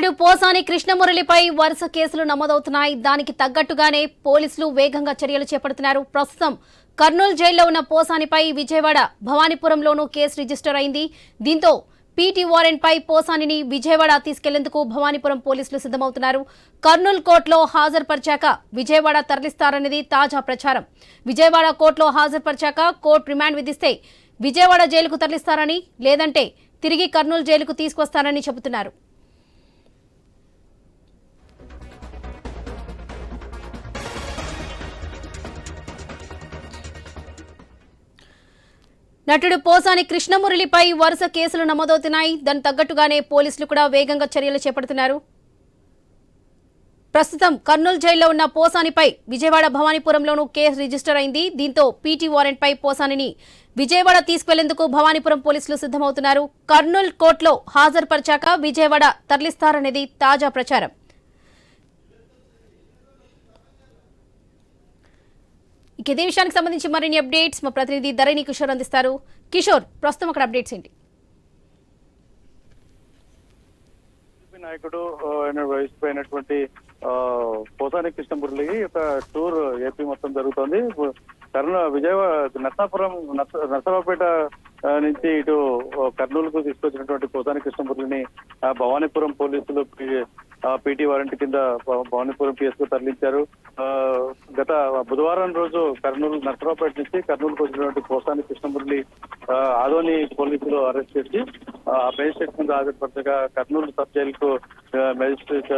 పోసాని కృష్ణమురళిపై వరుస కేసులు నమోదవుతున్నాయి. దానికి తగ్గట్టుగానే పోలీసులు వేగంగా చర్యలు చేపడుతున్నారు. ప్రస్తుతం కర్నూలు జైల్లో ఉన్న పోసానిపై విజయవాడ భవానీపురంలోనూ కేసు రిజిస్టర్ అయింది. దీంతో పీటీ వారెంట్ పై పోసానిని విజయవాడ తీసుకెళ్లేందుకు భవానీపురం పోలీసులు సిద్ధమవుతున్నారు. కర్నూలు కోర్టులో హాజరుపరిచాక విజయవాడ తరలిస్తారన్నది తాజా ప్రచారం. విజయవాడ కోర్టులో హాజరుపరిచాక కోర్టు రిమాండ్ విధిస్తే విజయవాడ జైలుకు తరలిస్తారని, లేదంటే తిరిగి కర్నూలు జైలుకు తీసుకొస్తారని చెబుతున్నారు. నటుడు పోసాని కృష్ణమురళిపై వరుస కేసులు నమోదవుతున్నాయి. దానికి తగ్గట్టుగానే పోలీసులు కూడా వేగంగా చర్యలు చేపడుతున్నారు. ప్రస్తుతం కర్నూలు జైల్లో ఉన్న పోసానిపై విజయవాడ భవానీపురంలోనూ కేసు రిజిస్టర్ అయింది. దీంతో పీటీ వారెంట్ పై పోసానిని విజయవాడ తీసుకెళ్లేందుకు భవానీపురం పోలీసులు సిద్ధమవుతున్నారు. కర్నూలు కోర్టులో హాజరుపరిచాక విజయవాడ తరలిస్తారనేది తాజా ప్రచారం. ఇదే విషయానికి సంబంధించి మరిన్ని అప్డేట్స్ మా ప్రతినిధి ధరణి కిషోర్ అందిస్తారు. కిషోర్, ప్రస్తుతం అక్కడ అప్డేట్స్ ఏంటి? నాయకుడు వయసుపోయినటువంటి పోసాని కృష్ణమురళి ఒక టూర్ ఏపీ మొత్తం జరుగుతోంది. విజయవాడ నర్సరావుపేట నుంచి ఇటు కర్నూలుకు తీసుకొచ్చినటువంటి పోసాని కృష్ణమురళిని భవానీపురం పోలీసులు పీటీ వారెంట్ కింద భవానీపురం పిఎస్ కు తరలించారు. గత బుధవారం రోజు నర్సరావుపేట నుంచి కర్నూలుకు వచ్చినటువంటి పోసాని కృష్ణమురళి ఆదోని పోలీసులు అరెస్ట్ చేసి మేజిస్ట్రేట్ ముందు హాజరుపరచగా కర్నూలు సబ్ జైలుకు మేజిస్ట్రేట్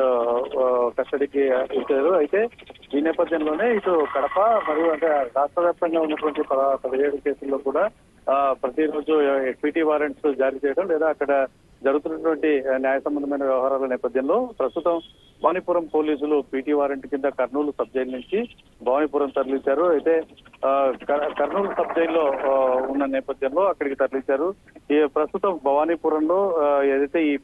కస్టడీకి ఇచ్చారు. అయితే ఈ నేపథ్యంలోనే ఇటు కడప మరియు అంటే రాష్ట్ర వ్యాప్తంగా ఉన్నటువంటి 17 కేసుల్లో కూడా ప్రతిరోజు పీటీ వారెంట్స్ జారీ చేయడం లేదా అక్కడ జరుగుతున్నటువంటి న్యాయ సంబంధమైన వ్యవహారాల నేపథ్యంలో ప్రస్తుతం భవానీపురం పోలీసులు పీటీ వారెంట్ కింద కర్నూలు సబ్ జైలు నుంచి భవానీపురం తరలించారు. అయితే కర్నూలు సబ్ జైల్లో ఉన్న నేపథ్యంలో అక్కడికి తరలించారు. ఈ ప్రస్తుతం భవానీపురంలో ఏదైతే ఈ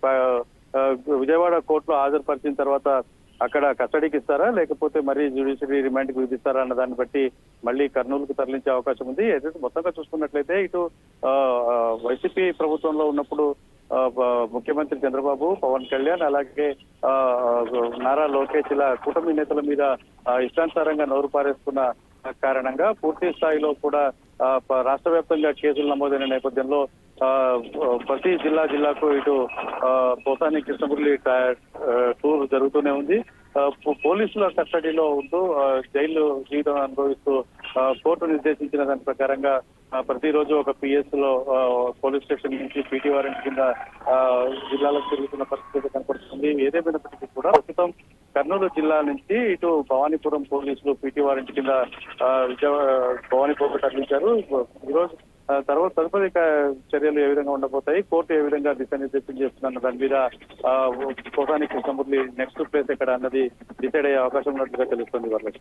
విజయవాడ కోర్టులో హాజరుపరిచిన తర్వాత అక్కడ కస్టడీకి ఇస్తారా లేకపోతే మరీ జ్యుడిషియరీ రిమాండ్ కి విధిస్తారా అన్న దాన్ని బట్టి మళ్ళీ కర్నూలుకు తరలించే అవకాశం ఉంది. ఏదైతే మొత్తంగా చూసుకున్నట్లయితే ఇటు వైసీపీ ప్రభుత్వంలో ఉన్నప్పుడు ముఖ్యమంత్రి చంద్రబాబు, పవన్ కళ్యాణ్ అలాగే నారా లోకేష్ ఇలా కూటమి నేతల మీద ఇష్టానుసారంగా నోరు పారేసుకున్న కారణంగా పూర్తి స్థాయిలో కూడా రాష్ట్ర వ్యాప్తంగా కేసులు నమోదైన నేపథ్యంలో ప్రతి జిల్లాకు ఇటు పోసాని కృష్ణమురళి టూర్ జరుగుతూనే ఉంది. పోలీసుల కస్టడీలో ఉంటూ జైలు జీవితం అనుభవిస్తూ కోర్టు నిర్దేశించిన దాని ప్రకారంగా ప్రతిరోజు ఒక పిఎస్ లో పోలీస్ స్టేషన్ నుంచి పీటీ వారెంట్ కింద జిల్లాలకు తిరుగుతున్న పరిస్థితి కనపడుతుంది. ఏదేమైనప్పటికీ కూడా ప్రస్తుతం కర్నూలు జిల్లా నుంచి ఇటు భవానీపురం పోలీసులు పీటీ వారెంట్ కింద భవానీపురం తరలించారు. ఈరోజు తదుపరి చర్యలు ఏ విధంగా ఉండబోతాయి, కోర్టు ఏ విధంగా దిశానిర్దేశం చేస్తున్న దాని మీద పోసాని కృష్ణమురళి నెక్స్ట్ ప్లేస్ ఎక్కడ అన్నది డిసైడ్ అయ్యే అవకాశం ఉన్నట్టుగా తెలుస్తుంది వాళ్ళకి.